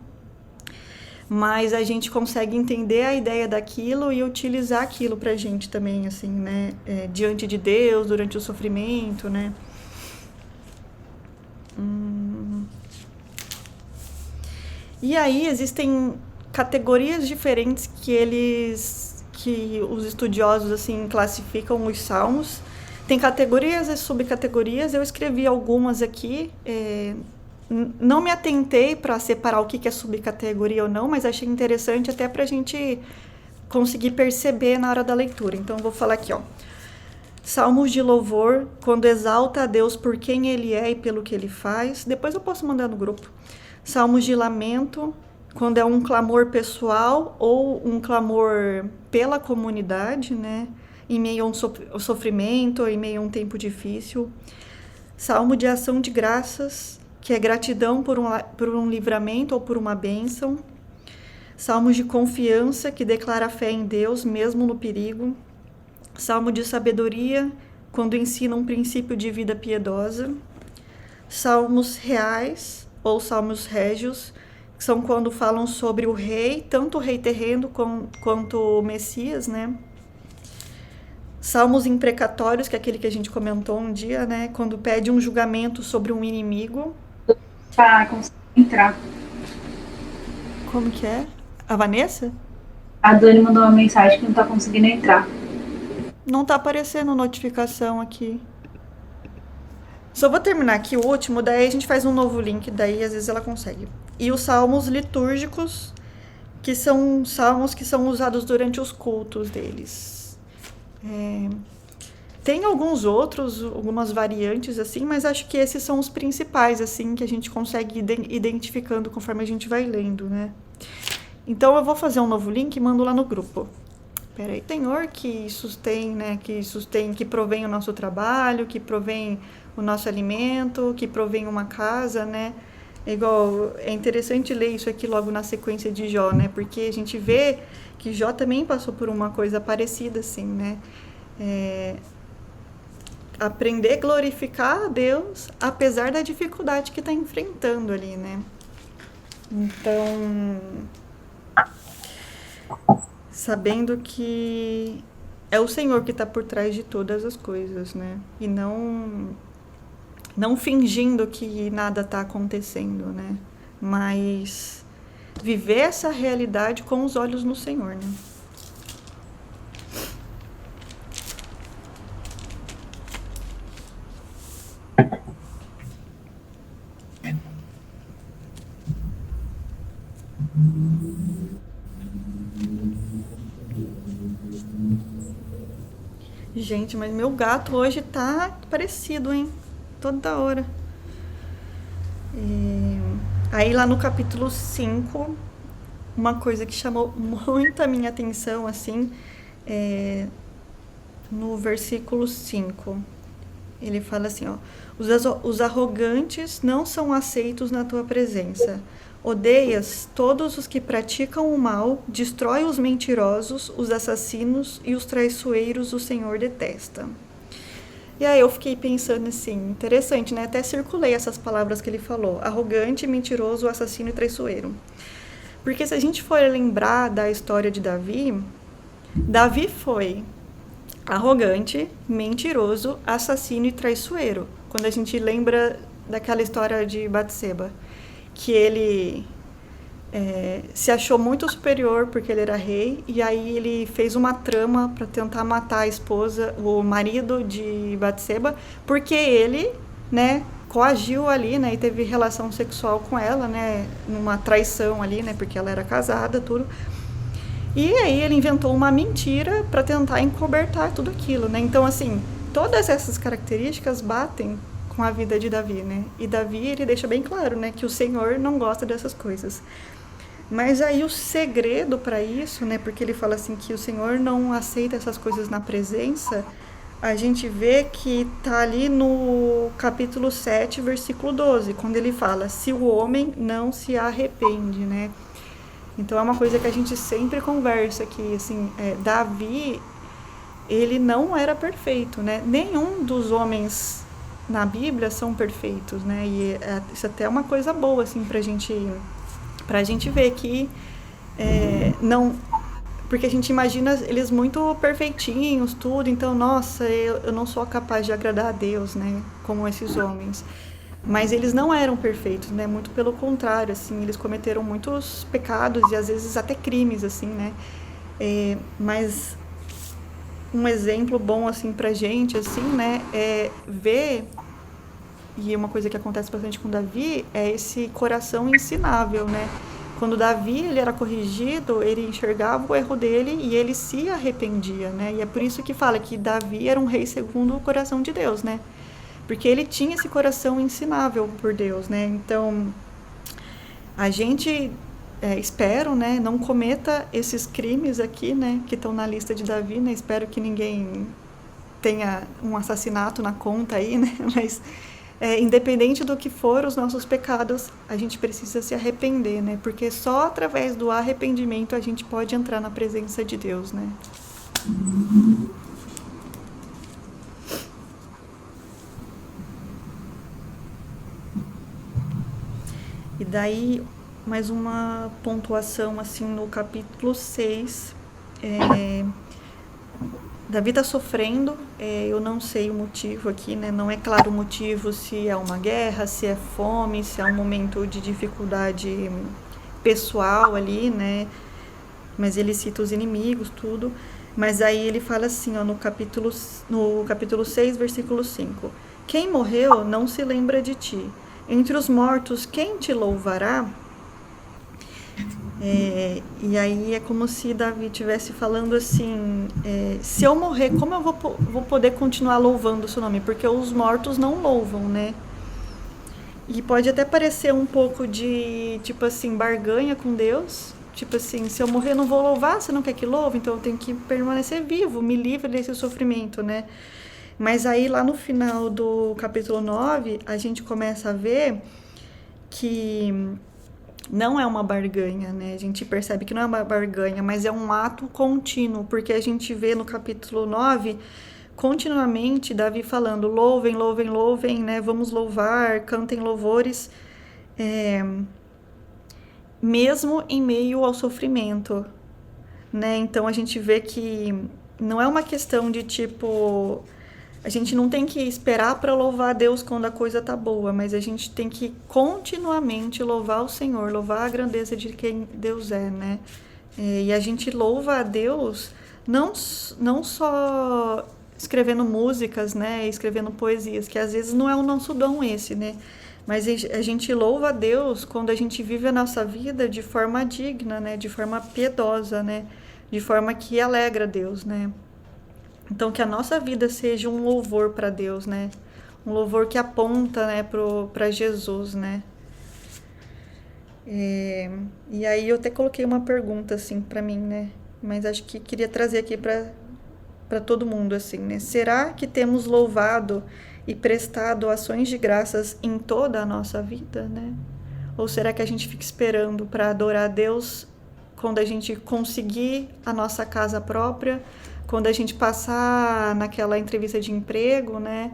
Mas a gente consegue entender a ideia daquilo e utilizar aquilo pra gente também, assim, né? Diante de Deus, durante o sofrimento, né? E aí existem categorias diferentes que os estudiosos, assim, classificam os salmos. Tem categorias e subcategorias, eu escrevi algumas aqui, não me atentei para separar o que é subcategoria ou não, mas achei interessante até para a gente conseguir perceber na hora da leitura. Então, eu vou falar aqui, ó. Salmos de louvor, quando exalta a Deus por quem Ele é e pelo que Ele faz. Depois eu posso mandar no grupo. Salmos de lamento, quando é um clamor pessoal ou um clamor pela comunidade, né? Em meio a um sofrimento, em meio a um tempo difícil. Salmo de ação de graças, que é gratidão por um livramento ou por uma bênção. Salmos de confiança, que declara fé em Deus, mesmo no perigo. Salmo de sabedoria, quando ensina um princípio de vida piedosa. Salmos reais, ou salmos régios, que são quando falam sobre o rei, tanto o rei terreno quanto o Messias, né? Salmos imprecatórios, que é aquele que a gente comentou um dia, né? Quando pede um julgamento sobre um inimigo. Tá, consegui entrar. Como que é? A Vanessa? A Dani mandou uma mensagem que não tá conseguindo entrar. Não tá aparecendo notificação aqui. Só vou terminar aqui o último, daí a gente faz um novo link, daí às vezes ela consegue. E os salmos litúrgicos, que são salmos que são usados durante os cultos deles. Tem alguns outros, algumas variantes assim, mas acho que esses são os principais, assim, que a gente consegue ir identificando conforme a gente vai lendo, né? Então eu vou fazer um novo link e mando lá no grupo. Peraí. Senhor que sustém, né? Que provém o nosso trabalho, que provém o nosso alimento, que provém uma casa, né? É interessante ler isso aqui logo na sequência de Jó, né? Porque a gente vê que Jó também passou por uma coisa parecida, assim, né? Aprender a glorificar a Deus, apesar da dificuldade que está enfrentando ali, né? Então, sabendo que é o Senhor que está por trás de todas as coisas, né? E não fingindo que nada está acontecendo, né? Mas viver essa realidade com os olhos no Senhor, né? Gente, mas meu gato hoje tá parecido, hein? Toda hora. Aí lá no capítulo 5, uma coisa que chamou muito a minha atenção, assim, no versículo 5. Ele fala assim, ó: os arrogantes não são aceitos na tua presença. Odeias todos os que praticam o mal, destrói os mentirosos, os assassinos e os traiçoeiros o Senhor detesta. E aí eu fiquei pensando assim, interessante, né? Até circulei essas palavras que ele falou: arrogante, mentiroso, assassino e traiçoeiro. Porque se a gente for lembrar da história de Davi, Davi foi arrogante, mentiroso, assassino e traiçoeiro. Quando a gente lembra daquela história de Batseba, que ele se achou muito superior porque ele era rei, e aí ele fez uma trama para tentar matar a esposa, o marido de Batseba, porque ele, né, coagiu ali, né, e teve relação sexual com ela, né, numa traição ali, né, porque ela era casada, tudo. E aí ele inventou uma mentira para tentar encobertar tudo aquilo, né? Então, assim, todas essas características batem com a vida de Davi, né? E Davi, ele deixa bem claro, né, que o Senhor não gosta dessas coisas. Mas aí o segredo para isso, né, porque ele fala assim que o Senhor não aceita essas coisas na presença, a gente vê que tá ali no capítulo 7, versículo 12, quando ele fala: se o homem não se arrepende, né? Então é uma coisa que a gente sempre conversa aqui, assim, Davi, ele não era perfeito, né? Nenhum dos homens na Bíblia são perfeitos, né? E isso até é uma coisa boa, assim, pra gente ver que não... Porque a gente imagina eles muito perfeitinhos, tudo, então, nossa, eu não sou capaz de agradar a Deus, né? Como esses homens. Mas eles não eram perfeitos, né? Muito pelo contrário, assim, eles cometeram muitos pecados e às vezes até crimes, assim, né? Mas um exemplo bom, assim, pra gente, assim, né? É ver, e uma coisa que acontece bastante com Davi, é esse coração ensinável, né? quando Davi ele era corrigido, ele enxergava o erro dele e ele se arrependia, né? E é por isso que fala que Davi era um rei segundo o coração de Deus, né? Porque ele tinha esse coração ensinável por Deus, né? Então, a gente, espero, né, não cometa esses crimes aqui, né, que estão na lista de Davi, né? Espero que ninguém tenha um assassinato na conta aí, né? Mas independente do que for os nossos pecados, a gente precisa se arrepender, né? Porque só através do arrependimento a gente pode entrar na presença de Deus, né? E daí, mais uma pontuação, assim, no capítulo 6. Davi está sofrendo, eu não sei o motivo aqui, né? Não é claro o motivo, se é uma guerra, se é fome, se é um momento de dificuldade pessoal ali, né? Mas ele cita os inimigos, tudo. Mas aí ele fala assim, ó, no capítulo 6, versículo 5. Quem morreu não se lembra de ti. Entre os mortos, quem te louvará? E aí é como se Davi estivesse falando assim, se eu morrer, como eu vou poder continuar louvando o seu nome? Porque os mortos não louvam, né? E pode até parecer um pouco de, tipo assim, barganha com Deus. Tipo assim, se eu morrer eu não vou louvar, você não quer que louve? Então eu tenho que permanecer vivo, me livre desse sofrimento, né? Mas aí lá no final do capítulo 9, a gente começa a ver que não é uma barganha, né? A gente percebe que não é uma barganha, mas é um ato contínuo, porque a gente vê no capítulo 9, continuamente, Davi falando, louvem, louvem, louvem, né? Vamos louvar, cantem louvores, mesmo em meio ao sofrimento, né? Então a gente vê que não é uma questão de tipo, a gente não tem que esperar para louvar a Deus quando a coisa tá boa, mas a gente tem que continuamente louvar o Senhor, louvar a grandeza de quem Deus é, né? E a gente louva a Deus não só escrevendo músicas, né? Escrevendo poesias, que às vezes não é o nosso dom esse, né? Mas a gente louva a Deus quando a gente vive a nossa vida de forma digna, né? De forma piedosa, né? De forma que alegra Deus, né? Então, que a nossa vida seja um louvor para Deus, né? Um louvor que aponta, né, para Jesus, né? E aí eu até coloquei uma pergunta, assim, para mim, né? Mas acho que queria trazer aqui para todo mundo, assim, né? Será que temos louvado e prestado ações de graças em toda a nossa vida, né? Ou será que a gente fica esperando para adorar a Deus quando a gente conseguir a nossa casa própria, quando a gente passar naquela entrevista de emprego, né?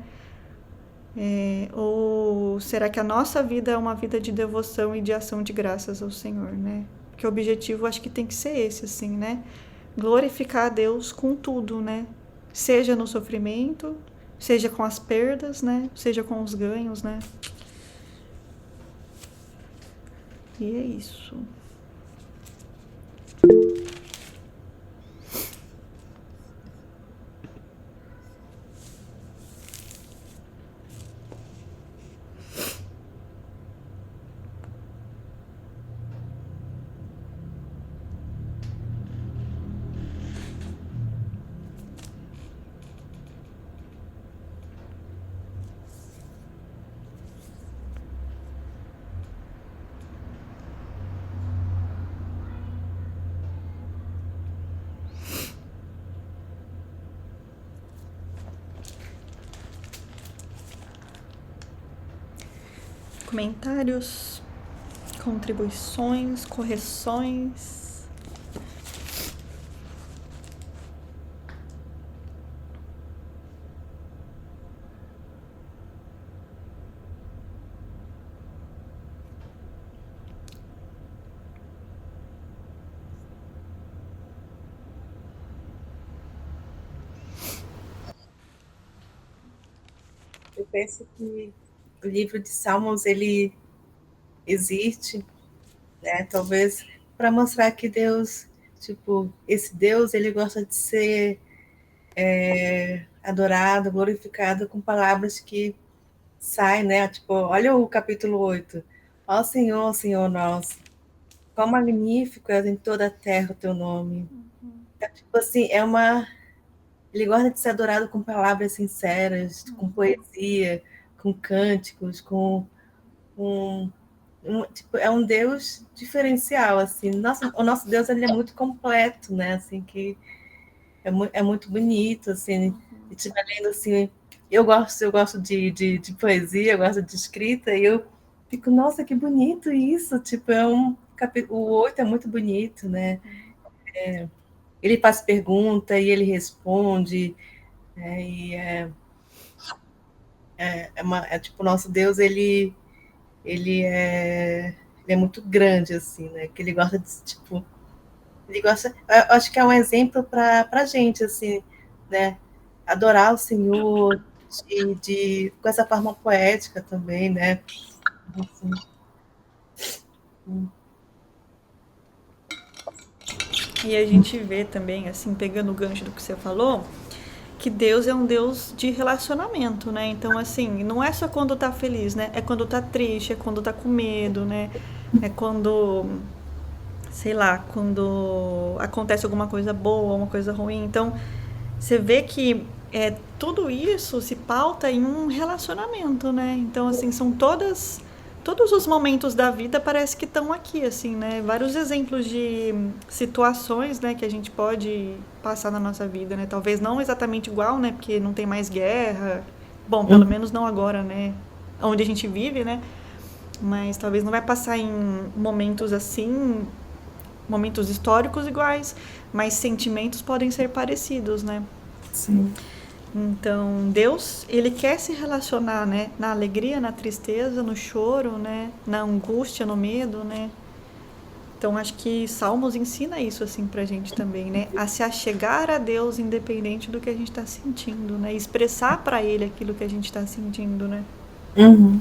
Ou será que a nossa vida é uma vida de devoção e de ação de graças ao Senhor, né? Porque o objetivo acho que tem que ser esse, assim, né? Glorificar a Deus com tudo, né? Seja no sofrimento, seja com as perdas, né? Seja com os ganhos, né? E é isso. Comentários, contribuições, correções. Eu penso que o livro de Salmos, ele existe, né? Talvez para mostrar que Deus, tipo, esse Deus, ele gosta de ser adorado, glorificado com palavras que saem, né? Tipo, olha o capítulo 8. Ó Senhor, Senhor nosso, quão magnífico é em toda a terra o teu nome. Tipo assim, ele gosta de ser adorado com palavras sinceras, com poesia, com cânticos, tipo, é um Deus diferencial, assim. O nosso Deus, ele é muito completo, né? Assim, que é muito bonito, assim. E estiver lendo, assim, eu gosto de poesia, eu gosto de escrita, e eu fico, nossa, que bonito isso. Tipo, o 8 é muito bonito, né? Ele faz pergunta e ele responde, e tipo, o nosso Deus, ele é muito grande, assim, né? Que ele gosta de, tipo, ele gosta, eu acho que é um exemplo para a gente, assim, né? Adorar o Senhor com essa forma poética também, né? Assim, E a gente vê também, assim, pegando o gancho do que você falou, que Deus é um Deus de relacionamento, né? Então, assim, não é só quando tá feliz, né? É quando tá triste, é quando tá com medo, né? É quando, sei lá, quando acontece alguma coisa boa, uma coisa ruim. Então, você vê que tudo isso se pauta em um relacionamento, né? Então, assim, são todos os momentos da vida parece que estão aqui, assim, né? Vários exemplos de situações, né, que a gente pode passar na nossa vida, né? Talvez não exatamente igual, né? Porque não tem mais guerra. Bom, pelo menos não agora, né? Onde a gente vive, né? Mas talvez não vai passar em momentos assim, momentos históricos iguais, mas sentimentos podem ser parecidos, né? sim. Então, Deus, ele quer se relacionar, né? Na alegria, na tristeza, no choro, né? Na angústia, no medo, né? Então, acho que Salmos ensina isso, assim, pra gente também, né? A se achegar a Deus independente do que a gente tá sentindo, né? Expressar pra Ele aquilo que a gente tá sentindo, né? Uhum.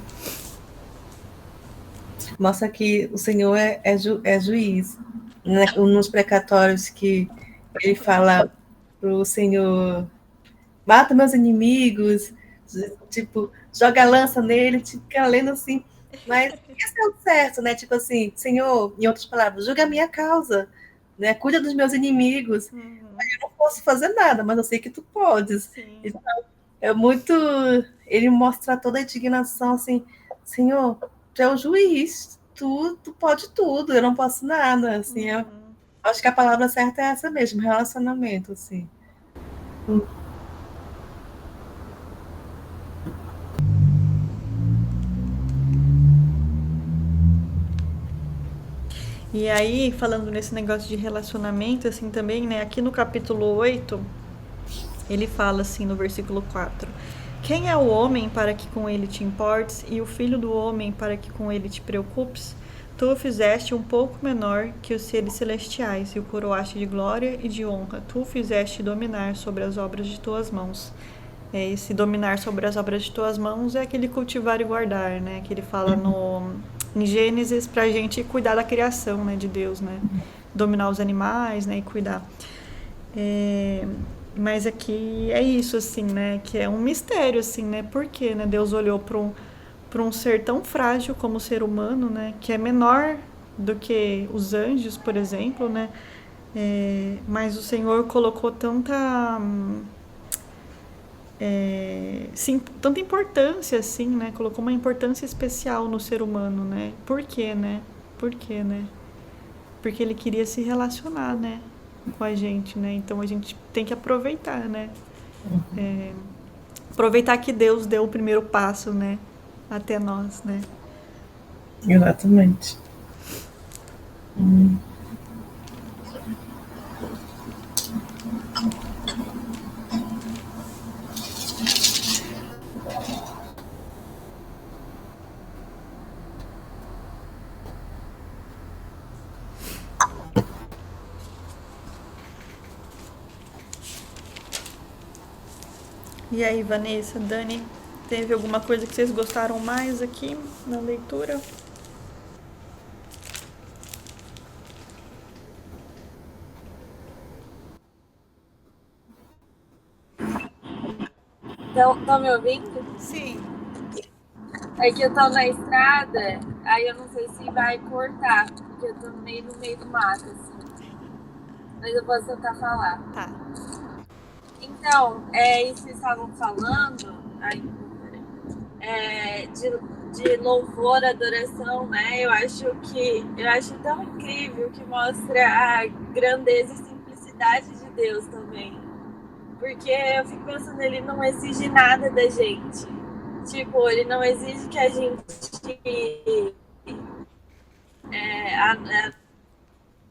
Mostra que o Senhor é juiz. Né? Nos precatórios que ele fala para o Senhor, mata meus inimigos, tipo, joga a lança nele, tipo, fica lendo assim, mas esse é o certo, né? Tipo assim, Senhor, em outras palavras, julga a minha causa, né? Cuida dos meus inimigos. Eu não posso fazer nada, mas eu sei que tu podes. Sim. Então, é muito. Ele mostra toda a indignação, assim, Senhor, tu é o juiz, tu pode tudo, eu não posso nada, assim, acho que a palavra certa é essa mesmo, relacionamento, assim. E aí, falando nesse negócio de relacionamento, assim, também, né? Aqui no capítulo 8, ele fala assim no versículo 4: Quem é o homem para que com ele te importes, e o filho do homem para que com ele te preocupes? Tu o fizeste um pouco menor que os seres celestiais, e o coroaste de glória e de honra. Tu o fizeste dominar sobre as obras de tuas mãos. Esse dominar sobre as obras de tuas mãos é aquele cultivar e guardar, né? Que ele fala em Gênesis pra gente cuidar da criação, né, de Deus, né? Dominar os animais, né, e cuidar. Mas aqui é isso, assim, né? Que é um mistério, assim, né? Por quê, né? Deus olhou para um ser tão frágil como o ser humano, né? Que é menor do que os anjos, por exemplo, né? Mas o Senhor colocou sim, tanta importância, assim, né? Colocou uma importância especial no ser humano, né? Por quê, né? Por quê, né? Porque ele queria se relacionar, né? Com a gente, né? Então a gente tem que aproveitar, né? Aproveitar que Deus deu o primeiro passo, né? Até nós, né? Exatamente. E aí, Vanessa, Dani, teve alguma coisa que vocês gostaram mais aqui na leitura? Então, estão me ouvindo? Sim. É que eu tô na estrada, aí eu não sei se vai cortar, porque eu tô meio no meio do mato, assim. Mas eu posso tentar falar. Tá. Então, isso que vocês estavam falando, ai, peraí, de louvor, adoração, né? Eu acho tão incrível que mostra a grandeza e simplicidade de Deus também. Porque eu fico pensando, ele não exige nada da gente. Tipo, ele não exige que a gente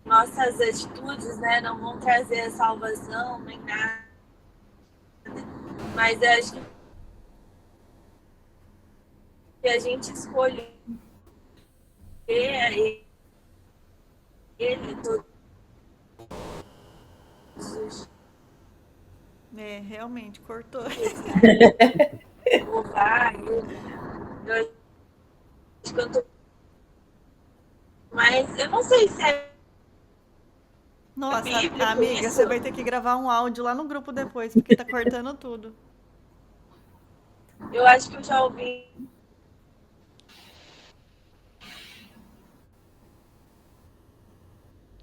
nossas atitudes, né, não vão trazer a salvação nem nada. Mas eu acho que a gente escolher ele todos os Realmente, cortou. dias, né? Louvar ele. Eu acho que quanto mais. Eu não sei se é Nossa, bíblico amiga, isso. você vai ter que gravar um áudio lá no grupo depois, porque tá cortando tudo. Eu acho que eu já ouvi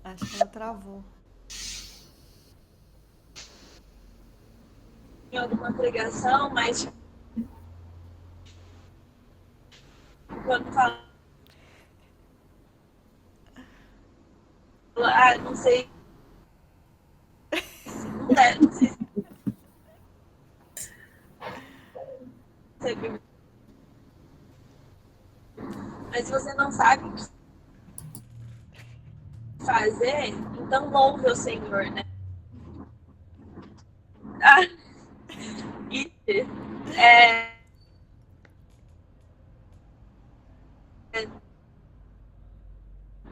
Acho que ela travou. em alguma pregação, mas quando fala, não sei, não sei se é bíblico, mas se você não sabe o que fazer, então louve o Senhor, né? Ah, isso. É,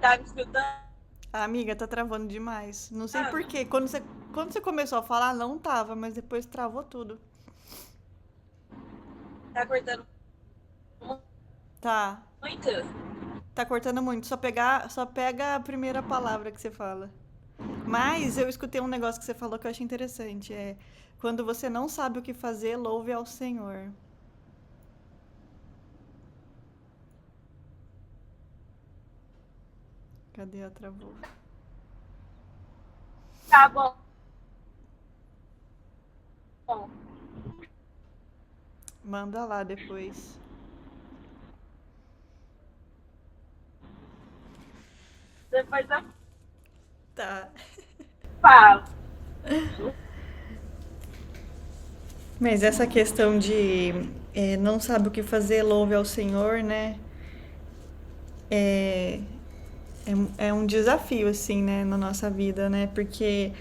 tá me escutando? A amiga tá travando demais. Não sei por quê. Quando você começou a falar, não tava, mas depois travou tudo. Tá cortando Tá. muito? Tá cortando muito. Só pega a primeira palavra que você fala. Mas eu escutei um negócio que você falou que eu achei interessante. Quando você não sabe o que fazer, louve ao Senhor. Cadê a travou? Tá bom. Manda lá depois. Depois eu Tá. falo. Mas essa questão de não sabe o que fazer, louve ao Senhor, né? É, é um desafio, assim, né, na nossa vida, né? Porque,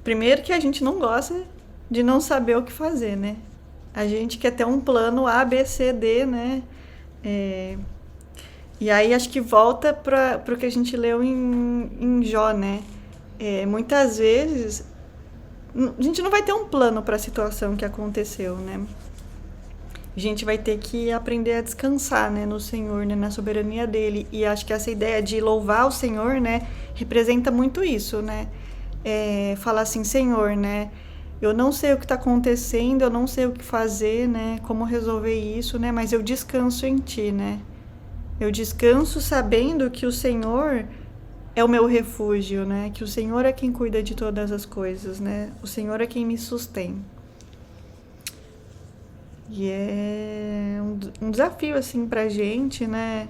primeiro, que a gente não gosta de não saber o que fazer, né? A gente quer ter um plano A, B, C, D, né? É, e aí acho que volta para o que a gente leu em Jó, né? Muitas vezes a gente não vai ter um plano para a situação que aconteceu, né? A gente vai ter que aprender a descansar, né, no Senhor, né, na soberania dele. E acho que essa ideia de louvar o Senhor, né, representa muito isso, né? Falar assim, Senhor, né, eu não sei o que está acontecendo, eu não sei o que fazer, né, como resolver isso, né, mas eu descanso em Ti, né? Eu descanso sabendo que o Senhor é o meu refúgio, né? Que o Senhor é quem cuida de todas as coisas, né? O Senhor é quem me sustém. E é um desafio, assim, pra gente, né?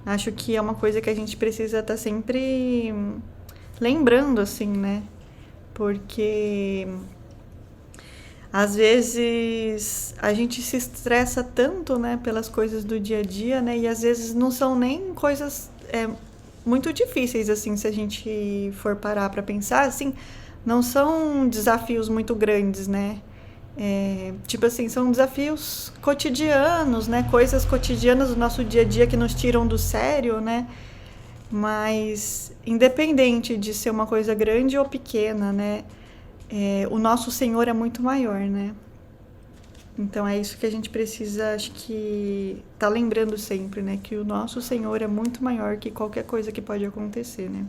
Acho que é uma coisa que a gente precisa estar sempre lembrando, assim, né? Porque às vezes a gente se estressa tanto, né, pelas coisas do dia a dia, né? E às vezes não são nem coisas muito difíceis, assim, se a gente for parar pra pensar, assim, não são desafios muito grandes, né? Tipo assim, são desafios cotidianos, né? Coisas cotidianas do nosso dia a dia que nos tiram do sério, né? Mas independente de ser uma coisa grande ou pequena, né? O nosso Senhor é muito maior, né? Então é isso que a gente precisa, acho que, tá lembrando sempre, né? Que o nosso Senhor é muito maior que qualquer coisa que pode acontecer, né?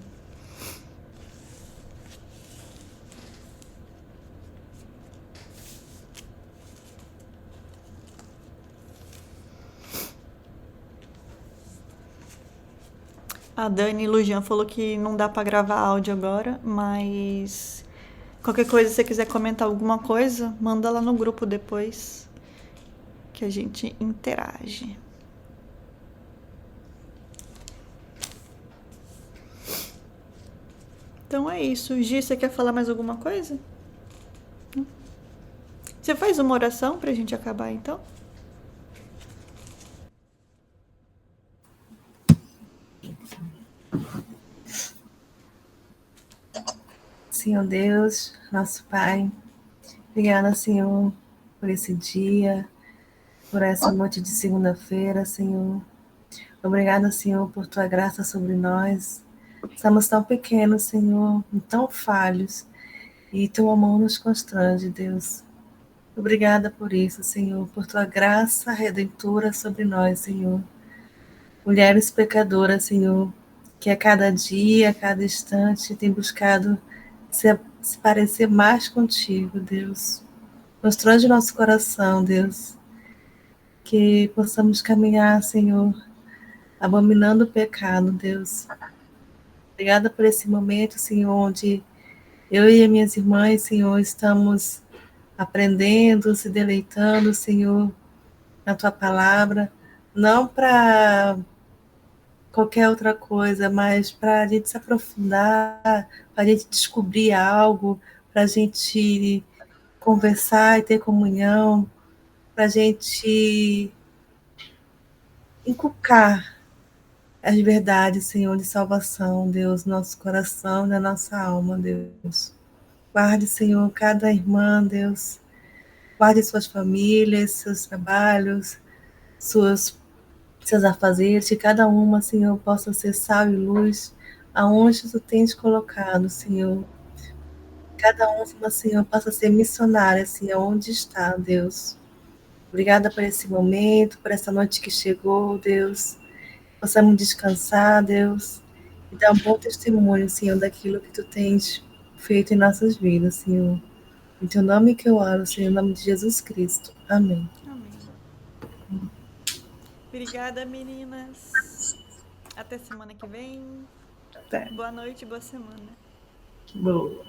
A Dani Lujan falou que não dá pra gravar áudio agora, mas qualquer coisa, se você quiser comentar alguma coisa, manda lá no grupo depois que a gente interage. Então é isso. Gi, você quer falar mais alguma coisa? Você faz uma oração pra gente acabar, então? Senhor Deus, nosso Pai, obrigada, Senhor, por esse dia, por essa noite de segunda-feira, Senhor. Obrigada, Senhor, por tua graça sobre nós. Somos tão pequenos, Senhor, e tão falhos, e tua mão nos constrange, Deus. Obrigada por isso, Senhor, por tua graça redentora sobre nós, Senhor. Mulheres pecadoras, Senhor, que a cada dia, a cada instante tem buscado se parecer mais contigo, Deus. Constrange nosso coração, Deus, que possamos caminhar, Senhor, abominando o pecado, Deus. Obrigada por esse momento, Senhor, onde eu e as minhas irmãs, Senhor, estamos aprendendo, se deleitando, Senhor, na tua palavra, não para qualquer outra coisa, mas para a gente se aprofundar, para a gente descobrir algo, para a gente conversar e ter comunhão, para a gente inculcar as verdades, Senhor, de salvação, Deus, no nosso coração e na nossa alma, Deus. Guarde, Senhor, cada irmã, Deus. Guarde suas famílias, seus trabalhos, seus afazeres, que cada uma, Senhor, possa ser sal e luz aonde tu tens colocado, Senhor. Cada uma, Senhor, possa ser missionária, assim, aonde está, Deus. Obrigada por esse momento, por essa noite que chegou, Deus. Possamos descansar, Deus, e dar um bom testemunho, Senhor, daquilo que tu tens feito em nossas vidas, Senhor. Em teu nome que eu oro, Senhor, em nome de Jesus Cristo. Amém. Amém. Obrigada, meninas. Até semana que vem. Até. Boa noite, boa semana. Boa.